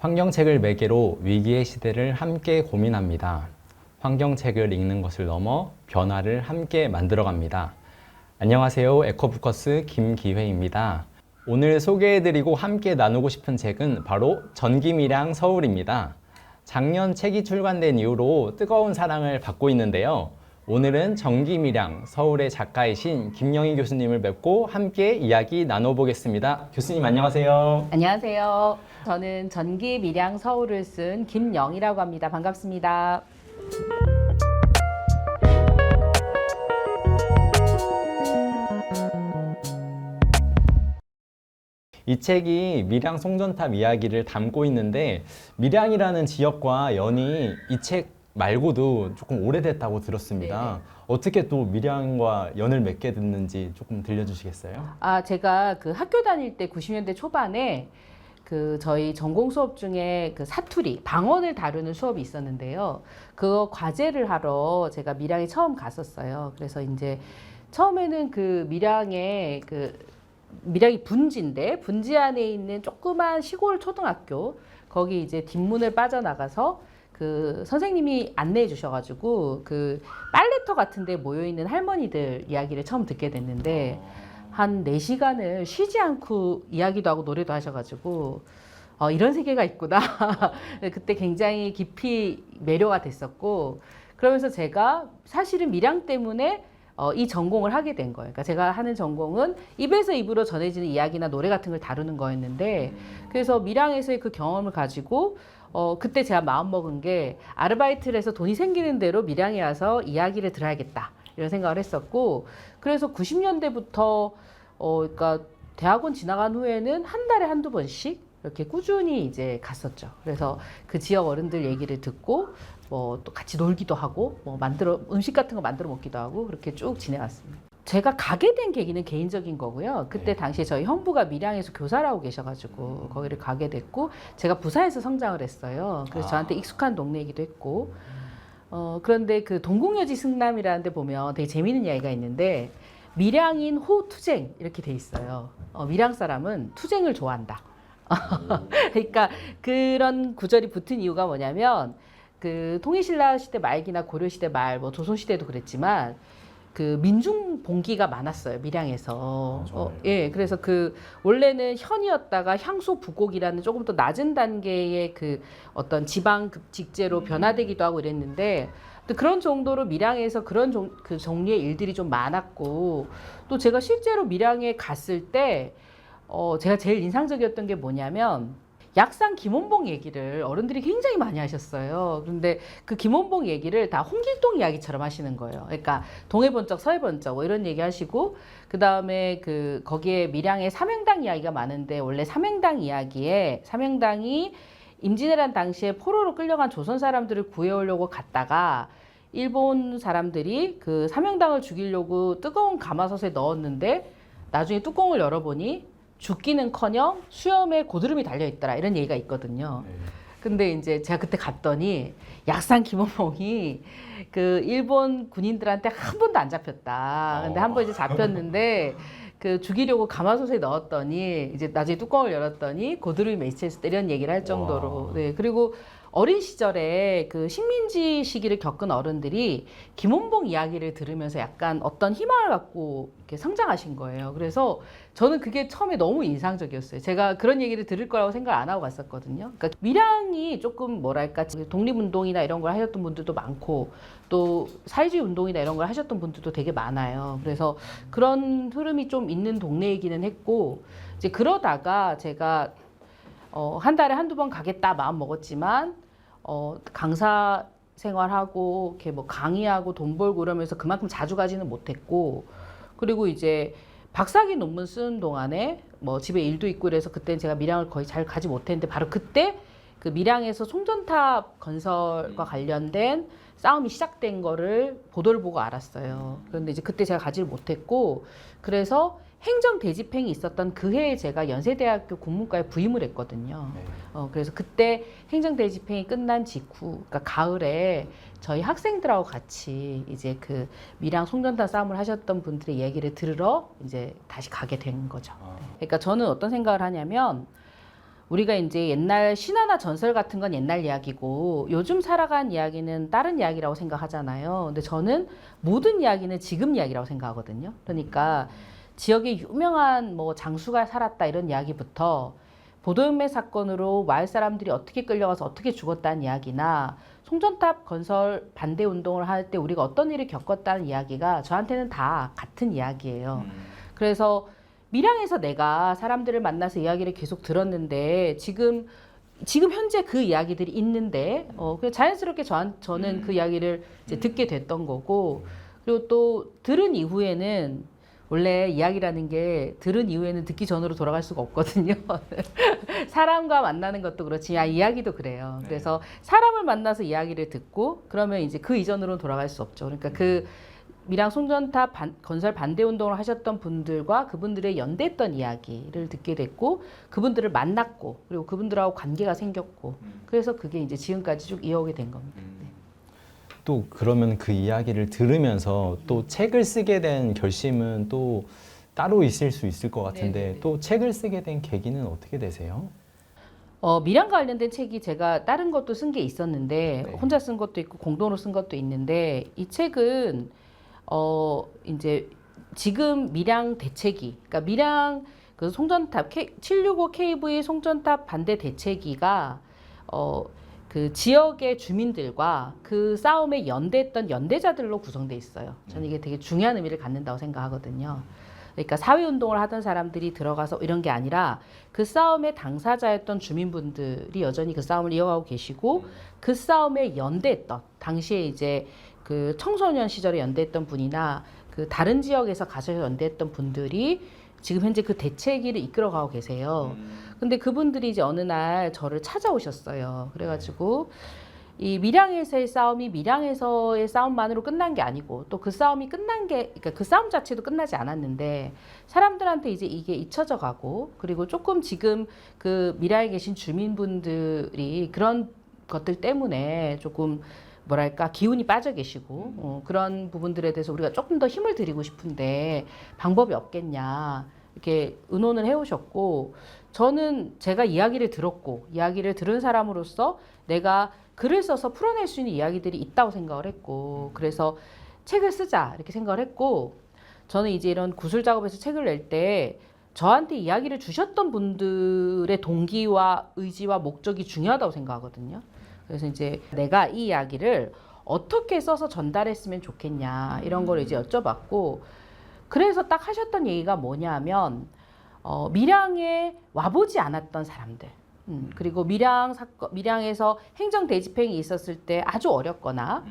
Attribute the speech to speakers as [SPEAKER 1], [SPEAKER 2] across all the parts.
[SPEAKER 1] 환경책을 매개로 위기의 시대를 함께 고민합니다. 환경책을 읽는 것을 넘어 변화를 함께 만들어갑니다. 안녕하세요. 에코포커스 김기회입니다. 오늘 소개해드리고 함께 나누고 싶은 책은 바로 전기밀양 서울입니다. 작년 책이 출간된 이후로 뜨거운 사랑을 받고 있는데요. 오늘은 전기밀양 서울의 작가이신 김영희 교수님을 뵙고 함께 이야기 나눠보겠습니다. 교수님 안녕하세요.
[SPEAKER 2] 안녕하세요. 저는 전기밀양 서울을 쓴 김영희라고 합니다. 반갑습니다.
[SPEAKER 1] 이 책이 밀양 송전탑 이야기를 담고 있는데 밀양이라는 지역과 연이 이 책 말고도 조금 오래됐다고 들었습니다.
[SPEAKER 2] 네네.
[SPEAKER 1] 어떻게 또 밀양과 연을 맺게 됐는지 조금 들려주시겠어요?
[SPEAKER 2] 제가 그 학교 다닐 때 90년대 초반에 그 저희 전공 수업 중에 그 사투리, 방언을 다루는 수업이 있었는데요. 그거 과제를 하러 제가 밀양에 처음 갔었어요. 그래서 이제 처음에는 그 밀양에 밀양이 분지인데 분지 안에 있는 조그만 시골 초등학교 거기 이제 뒷문을 빠져나가서 그 선생님이 안내해 주셔가지고 그 빨래터 같은 데 모여있는 할머니들 이야기를 처음 듣게 됐는데 한 4시간을 쉬지 않고 이야기도 하고 노래도 하셔가지고 이런 세계가 있구나. 그때 굉장히 깊이 매료가 됐었고 그러면서 제가 사실은 밀양 때문에 이 전공을 하게 된 거예요. 그러니까 제가 하는 전공은 입에서 입으로 전해지는 이야기나 노래 같은 걸 다루는 거였는데 그래서 밀양에서의 그 경험을 가지고 그때 제가 마음먹은 게 아르바이트를 해서 돈이 생기는 대로 밀양에 와서 이야기를 들어야겠다 이런 생각을 했었고 그래서 90년대부터 그러니까 대학원 지나간 후에는 한 달에 한두 번씩 이렇게 꾸준히 이제 갔었죠. 그래서 그 지역 어른들 얘기를 듣고 뭐 또 같이 놀기도 하고 뭐 음식 같은 거 만들어 먹기도 하고 그렇게 쭉 지내왔습니다. 제가 가게 된 계기는 개인적인 거고요. 그때 당시에 저희 형부가 밀양에서 교사를 하고 계셔가지고 거기를 가게 됐고 제가 부산에서 성장을 했어요. 그래서 저한테 익숙한 동네이기도 했고 그런데 그 동궁여지 승남이라는 데 보면 되게 재미있는 이야기가 있는데 밀양인 호투쟁 이렇게 돼 있어요. 밀양 사람은 투쟁을 좋아한다. 그러니까 그런 구절이 붙은 이유가 뭐냐면 그 통일신라 시대 말기나 고려시대 말, 뭐 조선시대도 그랬지만 그 민중 봉기가 많았어요 밀양에서. 예, 그래서 그 원래는 현이었다가 향소 부곡이라는 조금 더 낮은 단계의 그 어떤 지방 급직제로 변화되기도 하고 이랬는데 또 그런 정도로 밀양에서 그런 그 종류의 일들이 좀 많았고 또 제가 실제로 밀양에 갔을 때 제가 제일 인상적이었던 게 뭐냐면 약산 김원봉 얘기를 어른들이 굉장히 많이 하셨어요. 그런데 그 김원봉 얘기를 다 홍길동 이야기처럼 하시는 거예요. 그러니까 동해번쩍 서해번쩍 뭐 이런 얘기 하시고 그 다음에 거기에 밀양에 삼행당 이야기가 많은데 원래 삼행당 이야기에 삼행당이 임진왜란 당시에 포로로 끌려간 조선 사람들을 구해오려고 갔다가 일본 사람들이 그 삼행당을 죽이려고 뜨거운 가마솥에 넣었는데 나중에 뚜껑을 열어보니 죽기는커녕 수염에 고드름이 달려있더라 이런 얘기가 있거든요. 근데 이제 제가 그때 갔더니 약산 김원봉이 그 일본 군인들한테 한 번도 안 잡혔다. 근데 한 번 이제 잡혔는데 그 죽이려고 가마솥에 넣었더니 이제 나중에 뚜껑을 열었더니 고드름이 맺혀있었다 이런 얘기를 할 정도로. 네. 그리고 어린 시절에 그 식민지 시기를 겪은 어른들이 김원봉 이야기를 들으면서 약간 어떤 희망을 갖고 이렇게 성장하신 거예요. 그래서 저는 그게 처음에 너무 인상적이었어요. 제가 그런 얘기를 들을 거라고 생각 안 하고 갔었거든요. 그러니까 밀양이 조금 뭐랄까 독립운동이나 이런 걸 하셨던 분들도 많고 또 사회주의 운동이나 이런 걸 하셨던 분들도 되게 많아요. 그래서 그런 흐름이 좀 있는 동네이기는 했고 이제 그러다가 제가 한 달에 한두 번 가겠다 마음 먹었지만 강사 생활하고 이렇게 뭐 강의하고 돈 벌고 이러면서 그만큼 자주 가지는 못했고 그리고 이제 박사학위 논문 쓰는 동안에 뭐 집에 일도 있고 그래서 그때는 제가 밀양을 거의 잘 가지 못했는데 바로 그때 그 밀양에서 송전탑 건설과 관련된 싸움이 시작된 거를 보도를 보고 알았어요. 그런데 이제 그때 제가 가지를 못했고 그래서 행정 대집행이 있었던 그 해에 제가 연세대학교 국문과에 부임을 했거든요. 그래서 그때 행정 대집행이 끝난 직후, 그러니까 가을에 저희 학생들하고 같이 이제 그 밀양 송전탑 싸움을 하셨던 분들의 얘기를 들으러 이제 다시 가게 된 거죠. 그러니까 저는 어떤 생각을 하냐면 우리가 이제 옛날 신화나 전설 같은 건 옛날 이야기고 요즘 살아간 이야기는 다른 이야기라고 생각하잖아요. 근데 저는 모든 이야기는 지금 이야기라고 생각하거든요. 그러니까 지역에 유명한 뭐 장수가 살았다 이런 이야기부터 보도연맹 사건으로 마을 사람들이 어떻게 끌려가서 어떻게 죽었다는 이야기나 송전탑 건설 반대 운동을 할 때 우리가 어떤 일을 겪었다는 이야기가 저한테는 다 같은 이야기예요. 그래서 밀양에서 내가 사람들을 만나서 이야기를 계속 들었는데 지금 현재 그 이야기들이 있는데 그래서 자연스럽게 저는 그 이야기를 이제 듣게 됐던 거고 그리고 또 들은 이후에는 원래 이야기라는 게 들은 이후에는 듣기 전으로 돌아갈 수가 없거든요. 사람과 만나는 것도 그렇지만 이야기도 그래요. 그래서 사람을 만나서 이야기를 듣고 그러면 이제 그 이전으로는 돌아갈 수 없죠. 그러니까 그 밀양 송전탑 건설 반대 운동을 하셨던 분들과 그분들의 연대했던 이야기를 듣게 됐고 그분들을 만났고 그리고 그분들하고 관계가 생겼고 그래서 그게 이제 지금까지 쭉 이어오게 된 겁니다.
[SPEAKER 1] 또 그러면 그 이야기를 들으면서 또 책을 쓰게 된 결심은 또 따로 있을 수 있을 것 같은데
[SPEAKER 2] 네네네.
[SPEAKER 1] 또 책을 쓰게 된 계기는 어떻게 되세요?
[SPEAKER 2] 밀양 관련된 책이 제가 다른 것도 쓴 게 있었는데
[SPEAKER 1] 네.
[SPEAKER 2] 혼자 쓴 것도 있고 공동으로 쓴 것도 있는데 이 책은 이제 지금 밀양 대책위 그러니까 밀양 그 송전탑 765 KV 송전탑 반대 대책위가 그 지역의 주민들과 그 싸움에 연대했던 연대자들로 구성돼 있어요. 저는 이게 되게 중요한 의미를 갖는다고 생각하거든요. 그러니까 사회운동을 하던 사람들이 들어가서 이런 게 아니라 그 싸움의 당사자였던 주민분들이 여전히 그 싸움을 이어가고 계시고 그 싸움에 연대했던 당시에 이제 그 청소년 시절에 연대했던 분이나 그 다른 지역에서 가셔서 연대했던 분들이 지금 현재 그 대책위를 이끌어가고 계세요. 근데 그분들이 이제 어느 날 저를 찾아오셨어요. 그래가지고 이 밀양에서의 싸움이 밀양에서의 싸움만으로 끝난 게 아니고 또 그 싸움이 끝난 게 그러니까 그 싸움 자체도 끝나지 않았는데 사람들한테 이제 이게 잊혀져 가고 그리고 조금 지금 그 밀양에 계신 주민분들이 그런 것들 때문에 조금 뭐랄까 기운이 빠져 계시고 그런 부분들에 대해서 우리가 조금 더 힘을 드리고 싶은데 방법이 없겠냐 이렇게 의논을 해오셨고 저는 제가 이야기를 들었고 이야기를 들은 사람으로서 내가 글을 써서 풀어낼 수 있는 이야기들이 있다고 생각을 했고 그래서 책을 쓰자 이렇게 생각을 했고 저는 이제 이런 구술 작업에서 책을 낼 때 저한테 이야기를 주셨던 분들의 동기와 의지와 목적이 중요하다고 생각하거든요. 그래서 이제 내가 이 이야기를 어떻게 써서 전달했으면 좋겠냐 이런 걸 이제 여쭤봤고 그래서 딱 하셨던 얘기가 뭐냐면 밀양에 와보지 않았던 사람들 그리고 밀양에서 행정 대집행이 있었을 때 아주 어렵거나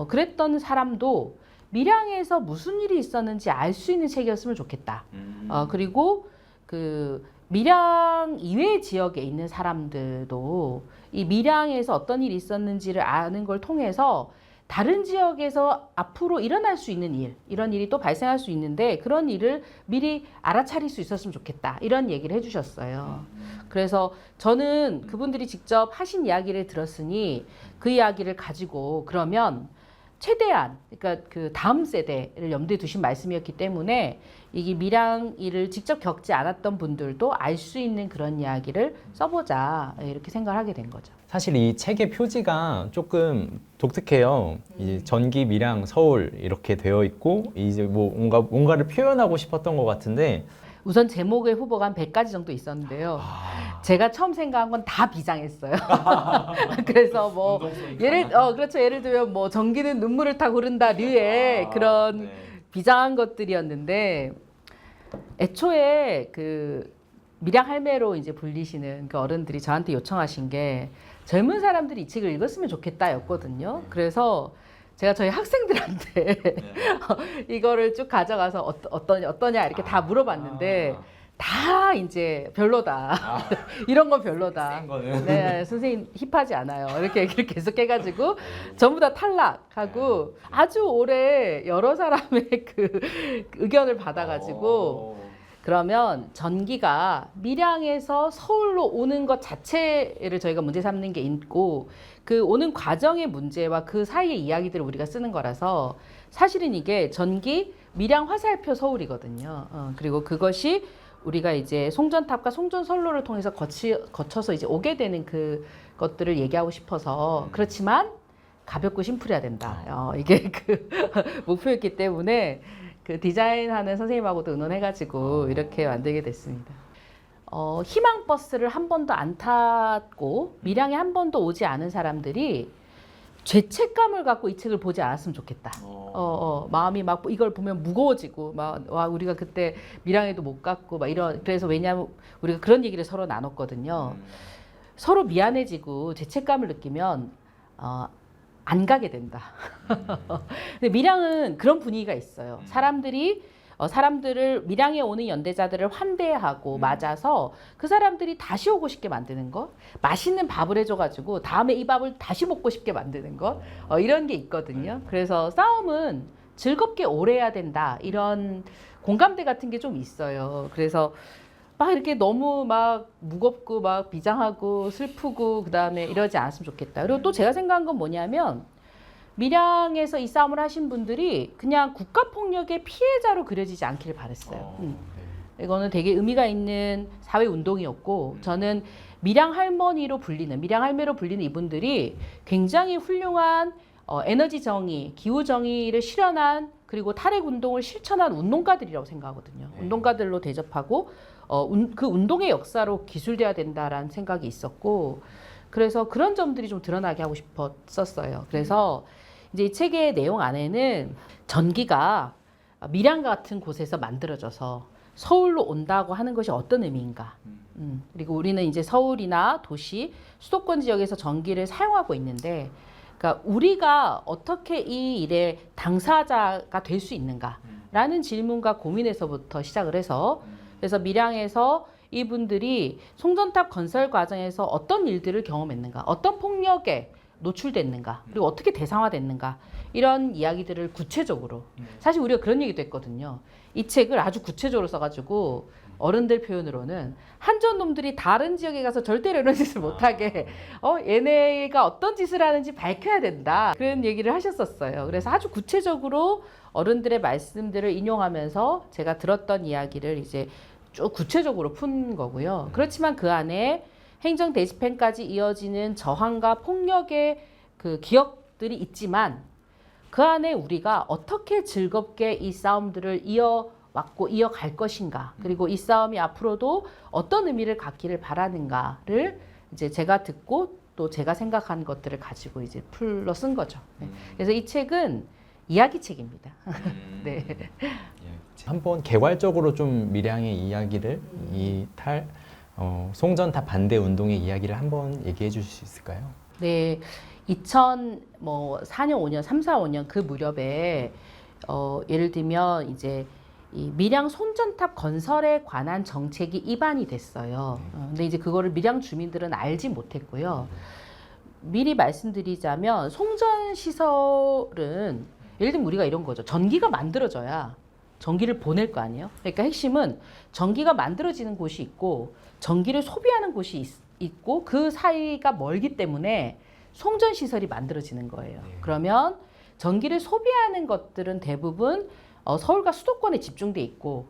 [SPEAKER 2] 그랬던 사람도 밀양에서 무슨 일이 있었는지 알 수 있는 책이었으면 좋겠다. 그리고 그 밀양 이외 지역에 있는 사람들도 이 밀양에서 어떤 일이 있었는지를 아는 걸 통해서 다른 지역에서 앞으로 일어날 수 있는 일, 이런 일이 또 발생할 수 있는데 그런 일을 미리 알아차릴 수 있었으면 좋겠다. 이런 얘기를 해주셨어요. 그래서 저는 그분들이 직접 하신 이야기를 들었으니 그 이야기를 가지고 그러면 최대한 그러니까 그 다음 세대를 염두에 두신 말씀이었기 때문에 이게 밀양 일을 직접 겪지 않았던 분들도 알 수 있는 그런 이야기를 써보자 이렇게 생각을 하게 된 거죠.
[SPEAKER 1] 사실 이 책의 표지가 조금 독특해요. 이제 전기, 밀양, 서울 이렇게 되어 있고 이제 뭐 뭔가를 표현하고 싶었던 것 같은데
[SPEAKER 2] 우선 제목의 후보가 한 100가지 정도 있었는데요. 제가 처음 생각한 건 다 비장했어요. 그래서 뭐 예를 들면 뭐 전기는 눈물을 타고 흐른다 류의 그런 비장한 것들이었는데 애초에 그 밀양 할매로 이제 불리시는 그 어른들이 저한테 요청하신 게 젊은 사람들이 이 책을 읽었으면 좋겠다였거든요. 그래서 제가 저희 학생들한테 이거를 쭉 가져가서 어떠냐 이렇게 다 물어봤는데 다 이제 별로다. 이런 건 별로다. 네, 선생님 힙하지 않아요. 이렇게 얘기를 계속 해가지고 전부 다 탈락하고 아주 오래 여러 사람의 그 의견을 받아가지고 그러면 전기가 밀양에서 서울로 오는 것 자체를 저희가 문제 삼는 게 있고 그 오는 과정의 문제와 그 사이의 이야기들을 우리가 쓰는 거라서 사실은 이게 전기 밀양 화살표 서울이거든요. 그리고 그것이 우리가 이제 송전탑과 송전선로를 통해서 거쳐서 이제 오게 되는 그 것들을 얘기하고 싶어서 그렇지만 가볍고 심플해야 된다. 이게 그 목표였기 때문에 그 디자인하는 선생님하고도 의논해가지고 이렇게 만들게 됐습니다. 희망 버스를 한 번도 안 탔고 밀양에 한 번도 오지 않은 사람들이 죄책감을 갖고 이 책을 보지 않았으면 좋겠다. 마음이 막 이걸 보면 무거워지고 막 와 우리가 그때 밀양에도 못 갔고 막 이런 그래서 왜냐하면 우리가 그런 얘기를 서로 나눴거든요. 서로 미안해지고 죄책감을 느끼면 안 가게 된다. 근데 밀양은 그런 분위기가 있어요. 사람들을 밀양에 오는 연대자들을 환대하고 맞아서 그 사람들이 다시 오고 싶게 만드는 것, 맛있는 밥을 해줘가지고 다음에 이 밥을 다시 먹고 싶게 만드는 것, 이런 게 있거든요. 그래서 싸움은 즐겁게 오래 해야 된다. 이런 공감대 같은 게 좀 있어요. 그래서 막 이렇게 너무 막 무겁고 막 비장하고 슬프고 그다음에 이러지 않았으면 좋겠다. 그리고 또 제가 생각한 건 뭐냐면 밀양에서 이 싸움을 하신 분들이 그냥 국가폭력의 피해자로 그려지지 않기를 바랬어요. 이거는 되게 의미가 있는 사회운동이었고 저는 밀양 할머니로 불리는 밀양 할매로 불리는 이분들이 굉장히 훌륭한 에너지 정의, 기후 정의를 실현한 그리고 탈핵 운동을 실천한 운동가들이라고 생각하거든요. 운동가들로 대접하고 그 운동의 역사로 기술돼야 된다라는 생각이 있었고 그래서 그런 점들이 좀 드러나게 하고 싶었었어요. 그래서 이제 이 책의 내용 안에는 전기가 밀양 같은 곳에서 만들어져서 서울로 온다고 하는 것이 어떤 의미인가. 그리고 우리는 이제 서울이나 도시, 수도권 지역에서 전기를 사용하고 있는데 그러니까 우리가 어떻게 이 일의 당사자가 될 수 있는가라는 질문과 고민에서부터 시작을 해서 그래서 밀양에서 이분들이 송전탑 건설 과정에서 어떤 일들을 경험했는가, 어떤 폭력에 노출됐는가, 그리고 어떻게 대상화됐는가 이런 이야기들을 구체적으로 사실 우리가 그런 얘기도 했거든요. 이 책을 아주 구체적으로 써가지고 어른들 표현으로는 한전놈들이 다른 지역에 가서 절대로 이런 짓을 못하게 얘네가 어떤 짓을 하는지 밝혀야 된다 그런 얘기를 하셨었어요. 그래서 아주 구체적으로 어른들의 말씀들을 인용하면서 제가 들었던 이야기를 이제 쭉 구체적으로 푼 거고요. 그렇지만 그 안에 행정 대집행까지 이어지는 저항과 폭력의 그 기억들이 있지만 그 안에 우리가 어떻게 즐겁게 이 싸움들을 이어왔고 이어갈 것인가 그리고 이 싸움이 앞으로도 어떤 의미를 갖기를 바라는가를 이제 제가 듣고 또 제가 생각한 것들을 가지고 이제 풀러 쓴 거죠. 그래서 이 책은 이야기 책입니다. 네.
[SPEAKER 1] 한번 개괄적으로 좀 밀양의 이야기를 송전탑 반대 운동의 이야기를 한번 얘기해 주실 수 있을까요?
[SPEAKER 2] 네, 2004년, 5년, 3, 4, 5년 그 무렵에 예를 들면 이제 이 밀양 송전탑 건설에 관한 정책이 입안이 됐어요. 근데 이제 그거를 밀양 주민들은 알지 못했고요. 미리 말씀드리자면 송전 시설은 예를 들면 우리가 이런 거죠. 전기가 만들어져야 전기를 보낼 거 아니에요. 그러니까 핵심은 전기가 만들어지는 곳이 있고 전기를 소비하는 곳이 있고 그 사이가 멀기 때문에 송전 시설이 만들어지는 거예요. 그러면 전기를 소비하는 것들은 대부분 서울과 수도권에 집중돼 있고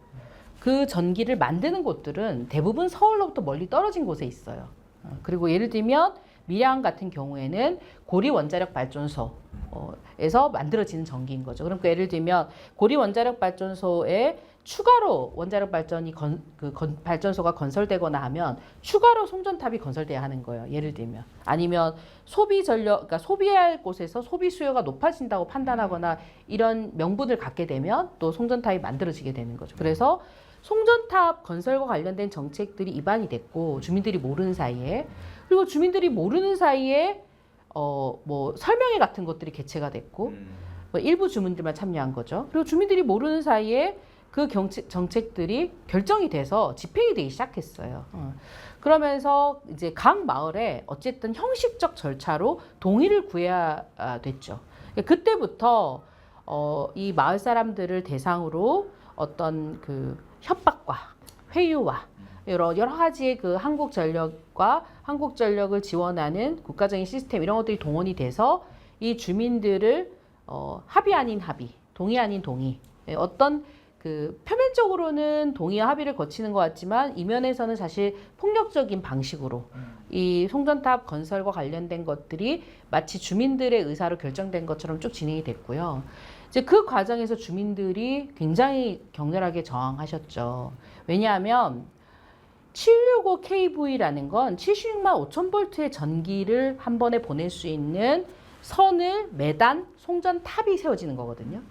[SPEAKER 2] 그 전기를 만드는 곳들은 대부분 서울로부터 멀리 떨어진 곳에 있어요. 그리고 예를 들면 밀양 같은 경우에는 고리 원자력 발전소에서 만들어지는 전기인 거죠. 그러니까 예를 들면 고리 원자력 발전소에 추가로 원자력 발전이 발전소가 건설되거나 하면 추가로 송전탑이 건설돼야 하는 거예요. 예를 들면 아니면 소비 전력, 그러니까 소비할 곳에서 소비 수요가 높아진다고 판단하거나 이런 명분을 갖게 되면 또 송전탑이 만들어지게 되는 거죠. 그래서 송전탑 건설과 관련된 정책들이 입안이 됐고 주민들이 모르는 사이에 그리고 주민들이 모르는 사이에 뭐 설명회 같은 것들이 개최가 됐고 뭐 일부 주민들만 참여한 거죠. 그리고 주민들이 모르는 사이에 그 정책들이 결정이 돼서 집행이 되기 시작했어요. 그러면서 이제 각 마을에 어쨌든 형식적 절차로 동의를 구해야 됐죠. 그때부터 이 마을 사람들을 대상으로 어떤 그 협박과 회유와 여러 가지의 그 한국전력과 한국전력을 지원하는 국가적인 시스템 이런 것들이 동원이 돼서 이 주민들을 합의 아닌 합의, 동의 아닌 동의 어떤 그 표면적으로는 동의와 합의를 거치는 것 같지만 이면에서는 사실 폭력적인 방식으로 이 송전탑 건설과 관련된 것들이 마치 주민들의 의사로 결정된 것처럼 쭉 진행이 됐고요. 이제 그 과정에서 주민들이 굉장히 격렬하게 저항하셨죠. 왜냐하면 765kV라는 건 76만 5천 볼트의 전기를 한 번에 보낼 수 있는 선을 매단 송전탑이 세워지는 거거든요.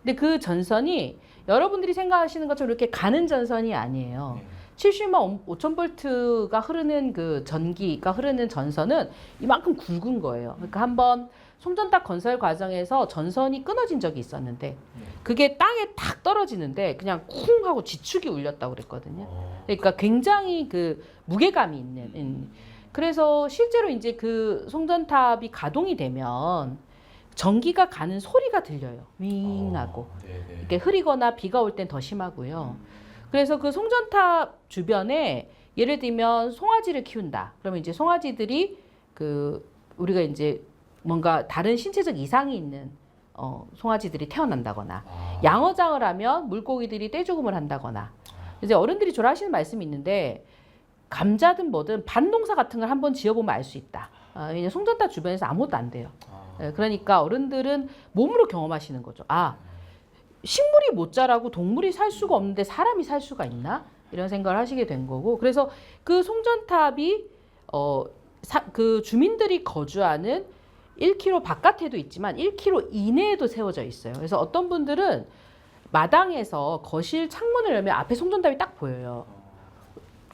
[SPEAKER 2] 근데 그 전선이 여러분들이 생각하시는 것처럼 이렇게 가는 전선이 아니에요. 70만 5천 볼트가 흐르는 그 전기가 흐르는 전선은 이만큼 굵은 거예요. 그러니까 한번 송전탑 건설 과정에서 전선이 끊어진 적이 있었는데 그게 땅에 탁 떨어지는데 그냥 쿵 하고 지축이 울렸다고 그랬거든요. 그러니까 굉장히 그 무게감이 있는. 그래서 실제로 이제 그 송전탑이 가동이 되면 전기가 가는 소리가 들려요. 윙 하고. 이렇게 흐리거나 비가 올 땐 더 심하고요. 그래서 그 송전탑 주변에 예를 들면 송아지를 키운다. 그러면 이제 송아지들이 그 우리가 이제 뭔가 다른 신체적 이상이 있는 송아지들이 태어난다거나 양어장을 하면 물고기들이 떼죽음을 한다거나 이제 어른들이 주로 하시는 말씀이 있는데 감자든 뭐든 밭농사 같은 걸 한번 지어보면 알 수 있다. 왜냐면 송전탑 주변에서 아무것도 안 돼요. 그러니까 어른들은 몸으로 경험하시는 거죠. 아, 식물이 못 자라고 동물이 살 수가 없는데 사람이 살 수가 있나? 이런 생각을 하시게 된 거고. 그래서 그 송전탑이 그 주민들이 거주하는 1km 바깥에도 있지만 1km 이내에도 세워져 있어요. 그래서 어떤 분들은 마당에서 거실 창문을 열면 앞에 송전탑이 딱 보여요.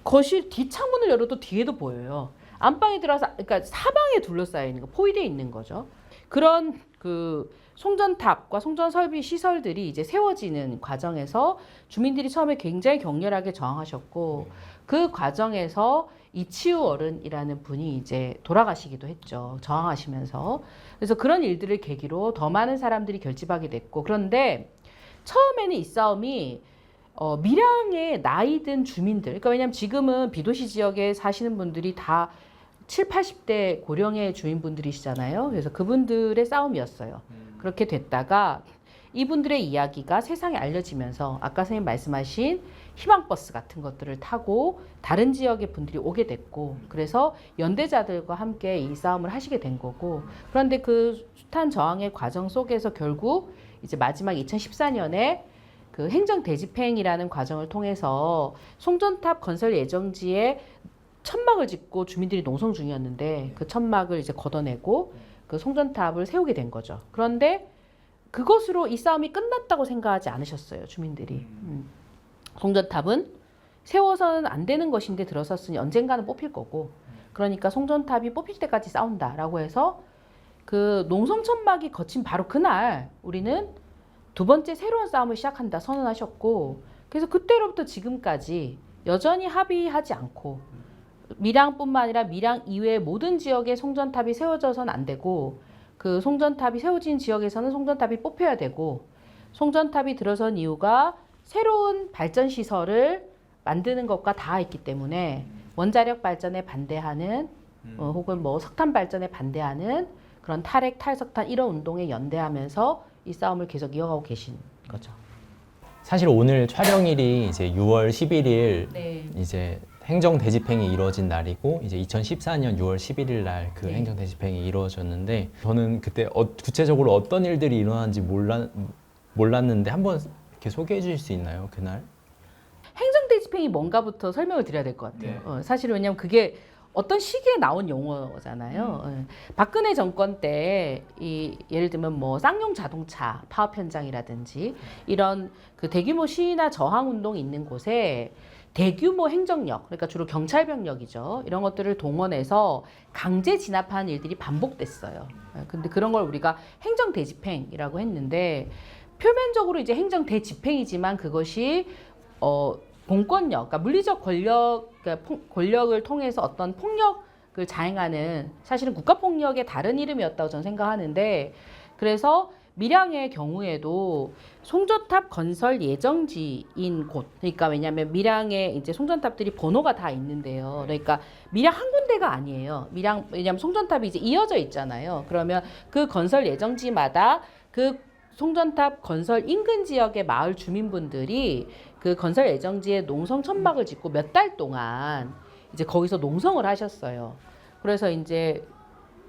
[SPEAKER 2] 거실 뒷창문을 열어도 뒤에도 보여요. 안방에 들어가서 그러니까 사방에 둘러싸여 있는 거, 포위되어 있는 거죠. 그런 그 송전탑과 송전 설비 시설들이 이제 세워지는 과정에서 주민들이 처음에 굉장히 격렬하게 저항하셨고 그 과정에서 이치우 어른이라는 분이 이제 돌아가시기도 했죠. 저항하시면서. 그래서 그런 일들을 계기로 더 많은 사람들이 결집하게 됐고 그런데 처음에는 이 싸움이 밀양의 나이든 주민들, 그러니까 왜냐하면 지금은 비도시 지역에 사시는 분들이 다 7, 80대 고령의 주민분들이시잖아요. 그래서 그분들의 싸움이었어요. 그렇게 됐다가 이분들의 이야기가 세상에 알려지면서 아까 선생님 말씀하신 희망버스 같은 것들을 타고 다른 지역의 분들이 오게 됐고 그래서 연대자들과 함께 이 싸움을 하시게 된 거고 그런데 그 숱한 저항의 과정 속에서 결국 이제 마지막 2014년에 그 행정대집행이라는 과정을 통해서 송전탑 건설 예정지에 천막을 짓고 주민들이 농성 중이었는데 그 천막을 이제 걷어내고 그 송전탑을 세우게 된 거죠. 그런데 그것으로 이 싸움이 끝났다고 생각하지 않으셨어요, 주민들이. 송전탑은 세워서는 안 되는 것인데 들어섰으니 언젠가는 뽑힐 거고 그러니까 송전탑이 뽑힐 때까지 싸운다라고 해서 그 농성 천막이 거친 바로 그날 우리는 두 번째 새로운 싸움을 시작한다 선언하셨고 그래서 그때로부터 지금까지 여전히 합의하지 않고 밀양뿐만 아니라 밀양 이외의 모든 지역에 송전탑이 세워져서는 안 되고 그 송전탑이 세워진 지역에서는 송전탑이 뽑혀야 되고 송전탑이 들어선 이유가 새로운 발전 시설을 만드는 것과 닿아 있기 때문에 원자력 발전에 반대하는 혹은 뭐 석탄 발전에 반대하는 그런 탈핵, 탈석탄 이런 운동에 연대하면서 이 싸움을 계속 이어가고 계신 거죠.
[SPEAKER 1] 사실 오늘 촬영일이 이제 6월 11일
[SPEAKER 2] 네.
[SPEAKER 1] 이제 행정 대집행이 이루어진 날이고 이제 2014년 6월 11일 날 그
[SPEAKER 2] 네.
[SPEAKER 1] 행정 대집행이 이루어졌는데 저는 그때 구체적으로 어떤 일들이 일어난지 몰랐는데 한번 이렇게 소개해 주실 수 있나요? 그날?
[SPEAKER 2] 행정대집행이 뭔가부터 설명을 드려야 될 것 같아요. 사실 왜냐하면 그게 어떤 시기에 나온 용어잖아요. 박근혜 정권 때 예를 들면 뭐 쌍용 자동차 파업 현장이라든지 이런 그 대규모 시위나 저항 운동이 있는 곳에 대규모 행정력, 그러니까 주로 경찰 병력이죠. 이런 것들을 동원해서 강제 진압하는 일들이 반복됐어요. 근데 그런 걸 우리가 행정대집행이라고 했는데 표면적으로 이제 행정대집행이지만 그것이 공권력, 그러니까 물리적 권력을 통해서 어떤 폭력을 자행하는 사실은 국가폭력의 다른 이름이었다고 저는 생각하는데 그래서 밀양의 경우에도 송전탑 건설 예정지인 곳, 그러니까 왜냐하면 밀양에 이제 송전탑들이 번호가 다 있는데요. 그러니까 밀양 한 군데가 아니에요. 왜냐하면 송전탑이 이제 이어져 있잖아요. 그러면 그 건설 예정지마다 그 송전탑 건설 인근 지역의 마을 주민분들이 그 건설 예정지에 농성 천막을 짓고 몇 달 동안 이제 거기서 농성을 하셨어요. 그래서 이제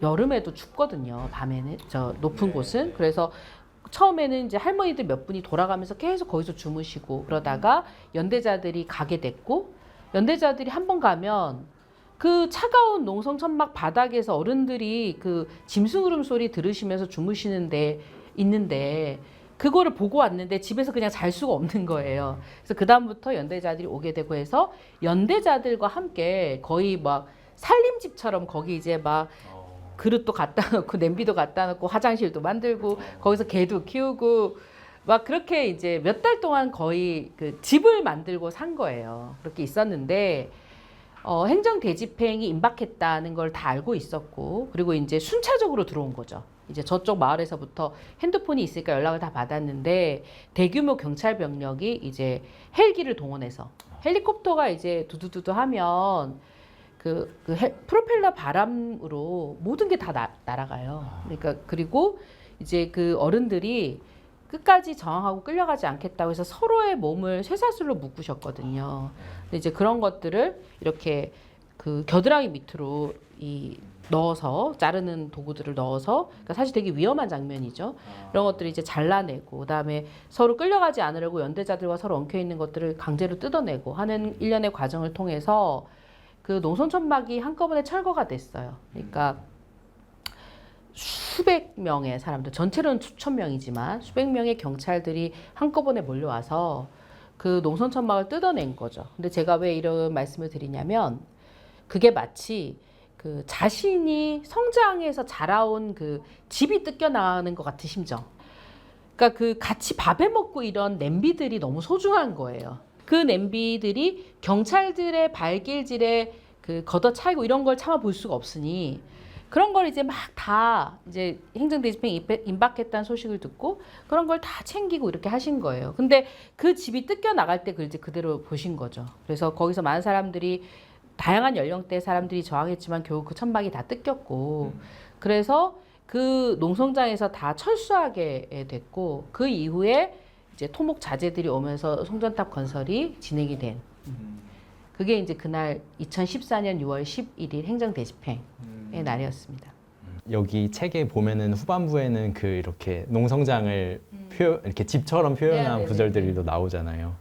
[SPEAKER 2] 여름에도 춥거든요. 밤에는 저 높은 곳은. 그래서 처음에는 이제 할머니들 몇 분이 돌아가면서 계속 거기서 주무시고 그러다가 연대자들이 가게 됐고 연대자들이 한 번 가면 그 차가운 농성 천막 바닥에서 어른들이 그 짐승 울음소리 들으시면서 주무시는데 있는데 그거를 보고 왔는데 집에서 그냥 잘 수가 없는 거예요. 그래서 그다음부터 연대자들이 오게 되고 해서 연대자들과 함께 거의 막 살림집처럼 거기 이제 막 그릇도 갖다 놓고 냄비도 갖다 놓고 화장실도 만들고 거기서 개도 키우고 막 그렇게 이제 몇 달 동안 거의 그 집을 만들고 산 거예요. 그렇게 있었는데 행정 대집행이 임박했다는 걸 다 알고 있었고 그리고 이제 순차적으로 들어온 거죠. 이제 저쪽 마을에서부터 핸드폰이 있으니까 연락을 다 받았는데 대규모 경찰 병력이 이제 헬기를 동원해서 헬리콥터가 이제 두두두두 하면 프로펠러 바람으로 모든 게 다 날아가요. 그러니까 그리고 이제 그 어른들이 끝까지 저항하고 끌려가지 않겠다고 해서 서로의 몸을 쇠사슬로 묶으셨거든요. 근데 이제 그런 것들을 이렇게 그 겨드랑이 밑으로 넣어서 자르는 도구들을 넣어서 그러니까 사실 되게 위험한 장면이죠. 이런 것들을 이제 잘라내고 그다음에 서로 끌려가지 않으려고 연대자들과 서로 엉켜 있는 것들을 강제로 뜯어내고 하는 일련의 과정을 통해서 그 농성 천막이 한꺼번에 철거가 됐어요. 그러니까 수백 명의 사람들, 전체로는 수천 명이지만 수백 명의 경찰들이 한꺼번에 몰려와서 그 농성 천막을 뜯어낸 거죠. 근데 제가 왜 이런 말씀을 드리냐면 그게 마치 그 자신이 성장해서 자라온 그 집이 뜯겨나가는 것 같은 심정. 그러니까 그 같이 밥해 먹고 이런 냄비들이 너무 소중한 거예요. 그 냄비들이 경찰들의 발길질에 그 걷어차이고 이런 걸 참아 볼 수가 없으니 그런 걸 이제 막 다 이제 행정대집행 임박했다는 소식을 듣고 그런 걸 다 챙기고 이렇게 하신 거예요. 근데 그 집이 뜯겨 나갈 때 그걸 이제 그대로 보신 거죠. 그래서 거기서 많은 사람들이 다양한 연령대 사람들이 저항했지만 결국 그 천막이 다 뜯겼고 그래서 그 농성장에서 다 철수하게 됐고 그 이후에 이제 토목 자재들이 오면서 송전탑 건설이 진행이 된 그게 이제 그날 2014년 6월 11일 행정대집행의 날이었습니다.
[SPEAKER 1] 여기 책에 보면은 후반부에는 그 이렇게 농성장을 이렇게 집처럼 표현한
[SPEAKER 2] 네네네.
[SPEAKER 1] 구절들이 또 나오잖아요.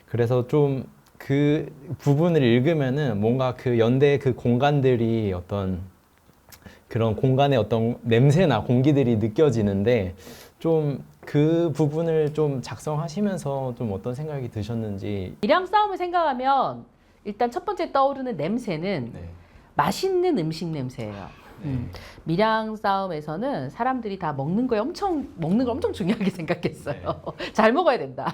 [SPEAKER 1] 그래서 좀 그 부분을 읽으면은 뭔가 그 연대 그 공간들이 어떤 그런 공간의 어떤 냄새나 공기들이 느껴지는데 좀 그 부분을 좀 작성하시면서 좀 어떤 생각이 드셨는지.
[SPEAKER 2] 밀양 싸움을 생각하면 일단 첫 번째 떠오르는 냄새는
[SPEAKER 1] 네.
[SPEAKER 2] 맛있는 음식 냄새예요. 밀양 싸움에서는 사람들이 다 먹는 걸 엄청 중요하게 생각했어요. 잘 먹어야 된다.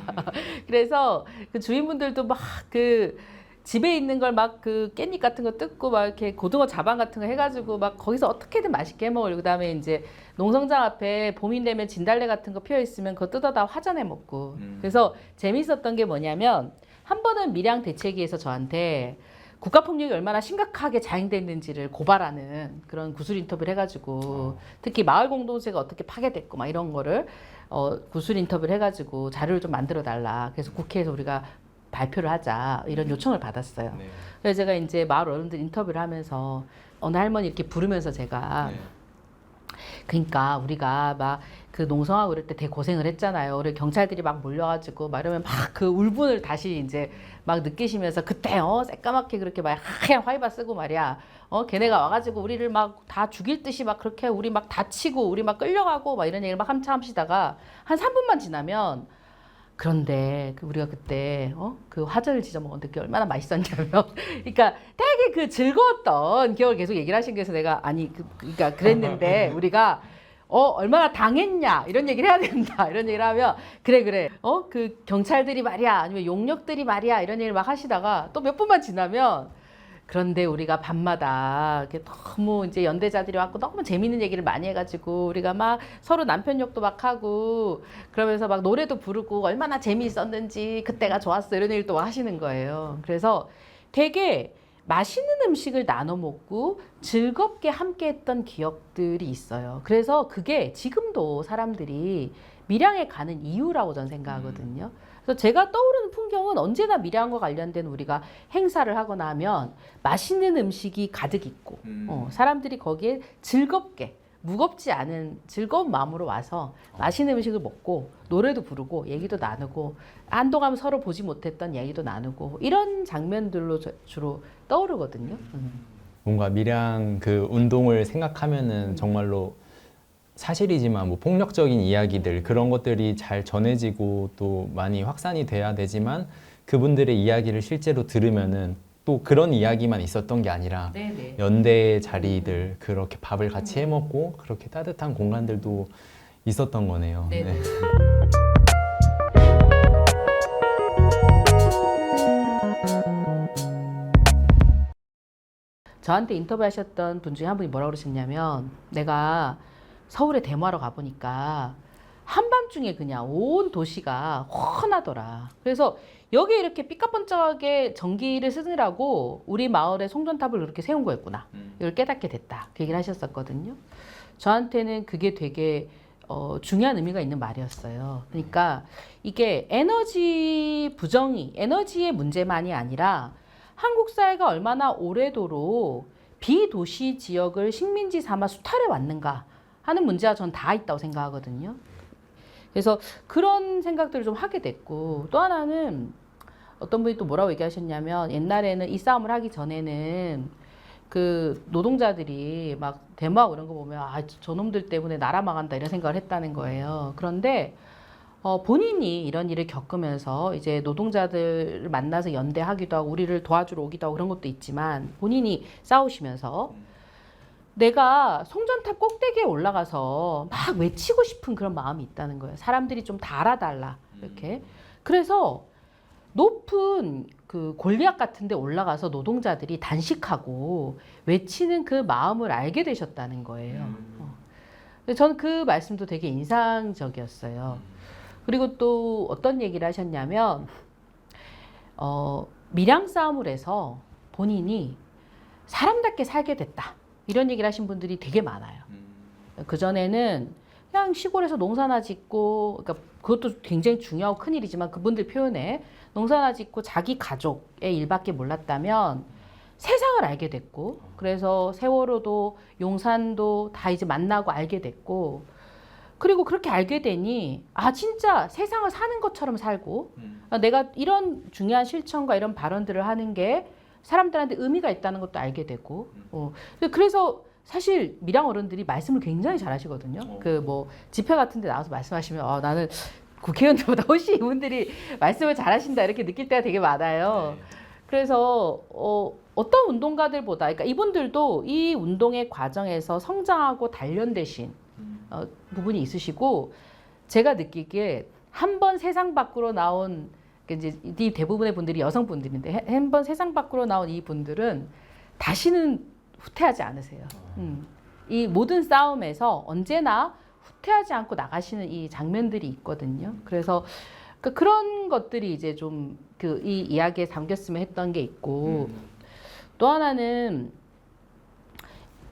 [SPEAKER 2] 그래서 그 주인분들도 막 그 집에 있는 걸 막 그 깻잎 같은 거 뜯고 막 이렇게 고등어 자반 같은 거 해가지고 막 거기서 어떻게든 맛있게 해 먹으려고 그다음에 이제 농성장 앞에 봄이 되면 진달래 같은 거 피어 있으면 그거 뜯어다 화전에 먹고 그래서 재밌었던 게 뭐냐면 한 번은 밀양 대책위에서 저한테 국가폭력이 얼마나 심각하게 자행됐는지를 고발하는 그런 구술 인터뷰를 해가지고 특히 마을 공동체가 어떻게 파괴됐고 막 이런 거를 구술 인터뷰를 해가지고 자료를 좀 만들어 달라. 그래서 국회에서 우리가 발표를 하자 이런 요청을 받았어요.
[SPEAKER 1] 네.
[SPEAKER 2] 그래서 제가 이제 마을 어른들 인터뷰를 하면서 어느 할머니 이렇게 부르면서 제가 그러니까 우리가 막 그 농성하고 그럴 때 되게 고생을 했잖아요. 우리 경찰들이 막 몰려가지고 막 이러면 막 그 울분을 다시 이제 막 느끼시면서 그때 새까맣게 그렇게 막 하얀 화이바 쓰고 말이야. 걔네가 와가지고 우리를 막 다 죽일 듯이 막 그렇게 우리 막 다치고 우리 막 끌려가고 막 이런 얘기를 막 한참 하시다가 한 3분만 지나면 그런데 그 우리가 그때 그 화전을 지져 먹었는데 그게 얼마나 맛있었냐면 그러니까 되게 그 즐거웠던 기억을 계속 얘기를 하신 거에서 내가 아니 그러니까 그랬는데 우리가 얼마나 당했냐 이런 얘기를 해야 된다 이런 얘기를 하면 그래 그 경찰들이 말이야 아니면 용력들이 말이야 이런 얘기를 막 하시다가 또 몇 분만 지나면 그런데 우리가 밤마다 이렇게 너무 이제 연대자들이 왔고 너무 재밌는 얘기를 많이 해가지고 우리가 막 서로 남편 욕도 막 하고 그러면서 막 노래도 부르고 얼마나 재미있었는지 그때가 좋았어 이런 얘기를 또 하시는 거예요. 그래서 되게 맛있는 음식을 나눠 먹고 즐겁게 함께 했던 기억들이 있어요. 그래서 그게 지금도 사람들이 밀양에 가는 이유라고 저는 생각하거든요. 그래서 제가 떠오르는 풍경은 언제나 밀양과 관련된 우리가 행사를 하거나 하면 맛있는 음식이 가득 있고 사람들이 거기에 즐겁게 무겁지 않은 즐거운 마음으로 와서 맛있는 음식을 먹고 노래도 부르고 얘기도 나누고 한동안 서로 보지 못했던 얘기도 나누고 이런 장면들로 주로 떠오르거든요.
[SPEAKER 1] 뭔가 밀양 그 운동을 생각하면은 정말로 사실이지만 뭐 폭력적인 이야기들 그런 것들이 잘 전해지고 또 많이 확산이 돼야 되지만 그분들의 이야기를 실제로 들으면은 또 그런 이야기만 있었던 게 아니라
[SPEAKER 2] 네네.
[SPEAKER 1] 연대의 자리들 그렇게 밥을 같이 해 먹고 그렇게 따뜻한 공간들도 있었던 거네요.
[SPEAKER 2] 네네.
[SPEAKER 1] 네.
[SPEAKER 2] 저한테 인터뷰하셨던 분 중에 한 분이 뭐라고 그러셨냐면 내가 서울에 데모하러 가보니까 한밤중에 그냥 온 도시가 훤하더라. 그래서 여기 이렇게 삐까뻔쩍하게 전기를 쓰느라고 우리 마을에 송전탑을 그렇게 세운 거였구나. 이걸 깨닫게 됐다. 그 얘기를 하셨었거든요. 저한테는 그게 되게 중요한 의미가 있는 말이었어요. 그러니까 이게 에너지 부정이, 에너지의 문제만이 아니라 한국 사회가 얼마나 오래도록 비도시 지역을 식민지 삼아 수탈해 왔는가 하는 문제가 전 다 있다고 생각하거든요. 그래서 그런 생각들을 좀 하게 됐고 또 하나는 어떤 분이 또 뭐라고 얘기하셨냐면 옛날에는 이 싸움을 하기 전에는 그 노동자들이 막 데모하고 이런 거 보면 아, 저놈들 때문에 나라 망한다 이런 생각을 했다는 거예요. 그런데 본인이 이런 일을 겪으면서 이제 노동자들을 만나서 연대하기도 하고 우리를 도와주러 오기도 하고 그런 것도 있지만 본인이 싸우시면서 내가 송전탑 꼭대기에 올라가서 막 외치고 싶은 그런 마음이 있다는 거예요. 사람들이 좀 다 알아달라 이렇게. 그래서 높은 그 골리앗 같은 데 올라가서 노동자들이 단식하고 외치는 그 마음을 알게 되셨다는 거예요. 저는 그 말씀도 되게 인상적이었어요. 그리고 또 어떤 얘기를 하셨냐면 밀양 싸움을 해서 본인이 사람답게 살게 됐다. 이런 얘기를 하신 분들이 되게 많아요. 그전에는 그냥 시골에서 농사나 짓고, 그러니까 그것도 굉장히 중요하고 큰일이지만 그분들 표현에 농사나 짓고 자기 가족의 일밖에 몰랐다면 세상을 알게 됐고, 그래서 세월호도 용산도 다 이제 만나고 알게 됐고, 그리고 그렇게 알게 되니, 아, 진짜 세상을 사는 것처럼 살고, 내가 이런 중요한 실천과 이런 발언들을 하는 게 사람들한테 의미가 있다는 것도 알게 되고, 그래서 사실 밀양 어른들이 말씀을 굉장히 잘하시거든요. 그 뭐 집회 같은 데 나와서 말씀하시면 나는 국회의원들보다 훨씬 이분들이 말씀을 잘하신다 이렇게 느낄 때가 되게 많아요. 그래서 어떤 운동가들보다, 그러니까 이분들도 이 운동의 과정에서 성장하고 단련되신 부분이 있으시고, 제가 느끼기에 한 번 세상 밖으로 나온, 이제 이 대부분의 분들이 여성분들인데 한 번 세상 밖으로 나온 이 분들은 다시는 후퇴하지 않으세요. 이 모든 싸움에서 언제나 후퇴하지 않고 나가시는 이 장면들이 있거든요. 그래서 그런 것들이 이제 좀 그 이 이야기에 담겼으면 했던 게 있고, 또 하나는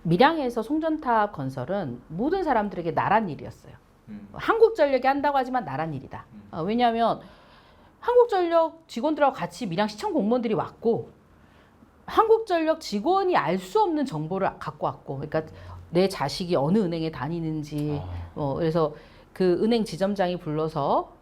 [SPEAKER 2] 밀양에서 송전탑 건설은 모든 사람들에게 나란 일이었어요. 한국전력이 한다고 하지만 나란 일이다. 왜냐하면 한국전력 직원들하고 같이 밀양시청 공무원들이 왔고, 한국전력 직원이 알 수 없는 정보를 갖고 왔고, 그러니까 내 자식이 어느 은행에 다니는지, 그래서 그 은행 지점장이 불러서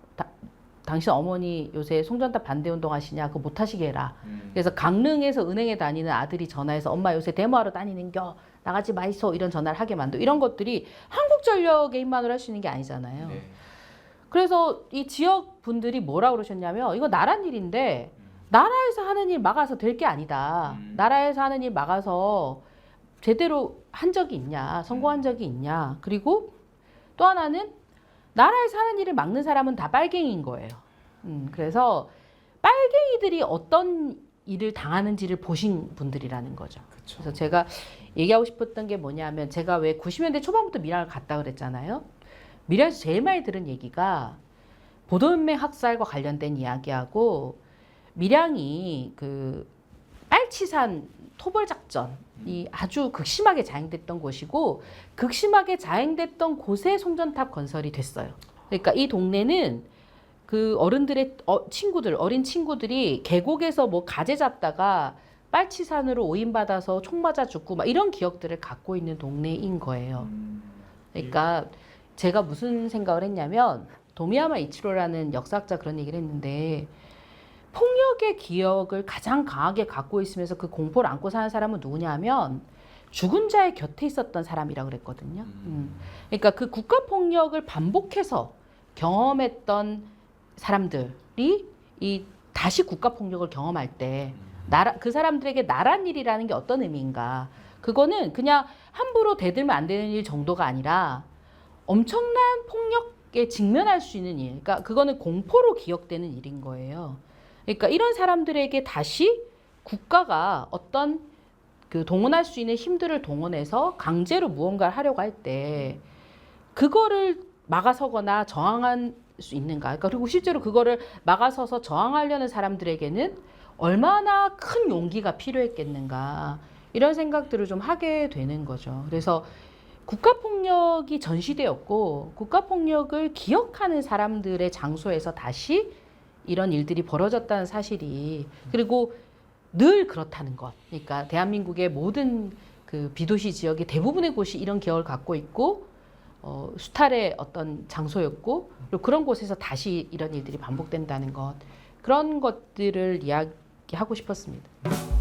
[SPEAKER 2] 당신 어머니 요새 송전탑 반대운동 하시냐, 그거 못 하시게 해라. 그래서 강릉에서 은행에 다니는 아들이 전화해서 엄마 요새 데모하러 다니는겨, 나가지 마이소, 이런 전화를 하게 만들고, 이런 것들이 한국전력의 힘만으로 할 수 있는 게 아니잖아요. 네. 그래서 이 지역 분들이 뭐라고 그러셨냐면, 이거 나란 일인데 나라에서 하는 일 막아서 될 게 아니다. 나라에서 하는 일 막아서 제대로 한 적이 있냐, 성공한 적이 있냐. 그리고 또 하나는 나라에서 하는 일을 막는 사람은 다 빨갱이인 거예요. 그래서 빨갱이들이 어떤 일을 당하는지를 보신 분들이라는 거죠. 그쵸. 그래서 제가 얘기하고 싶었던 게 뭐냐면, 제가 왜 90년대 초반부터 밀양을 갔다 그랬잖아요. 밀양에서 제일 많이 들은 얘기가 보도연맹 학살과 관련된 이야기하고, 밀양이 그 빨치산 토벌 작전이 아주 극심하게 자행됐던 곳이고 극심하게 자행됐던 곳에 송전탑 건설이 됐어요. 그러니까 이 동네는 그 어른들의 친구들, 어린 친구들이 계곡에서 뭐 가재 잡다가 빨치산으로 오인받아서 총 맞아 죽고 막 이런 기억들을 갖고 있는 동네인 거예요. 그러니까 제가 무슨 생각을 했냐면 도미야마 이치로라는 역사학자 그런 얘기를 했는데 폭력의 기억을 가장 강하게 갖고 있으면서 그 공포를 안고 사는 사람은 누구냐면 죽은 자의 곁에 있었던 사람이라고 그랬거든요. 그러니까 그 국가폭력을 반복해서 경험했던 사람들이 이 다시 국가폭력을 경험할 때 그 사람들에게 나란 일이라는 게 어떤 의미인가. 그거는 그냥 함부로 대들면 안 되는 일 정도가 아니라 엄청난 폭력에 직면할 수 있는 일. 그러니까 그거는 공포로 기억되는 일인 거예요. 그러니까 이런 사람들에게 다시 국가가 어떤 그 동원할 수 있는 힘들을 동원해서 강제로 무언가를 하려고 할 때 그거를 막아서거나 저항할 수 있는가. 그러니까 그리고 실제로 그거를 막아서서 저항하려는 사람들에게는 얼마나 큰 용기가 필요했겠는가. 이런 생각들을 좀 하게 되는 거죠. 그래서 국가폭력이 전시되었고 국가폭력을 기억하는 사람들의 장소에서 다시 이런 일들이 벌어졌다는 사실이 그리고 늘 그렇다는 것. 그러니까 대한민국의 모든 그 비도시 지역의 대부분의 곳이 이런 기억을 갖고 있고 수탈의 어떤 장소였고 그리고 그런 곳에서 다시 이런 일들이 반복된다는 것. 그런 것들을 이야기하고 싶었습니다.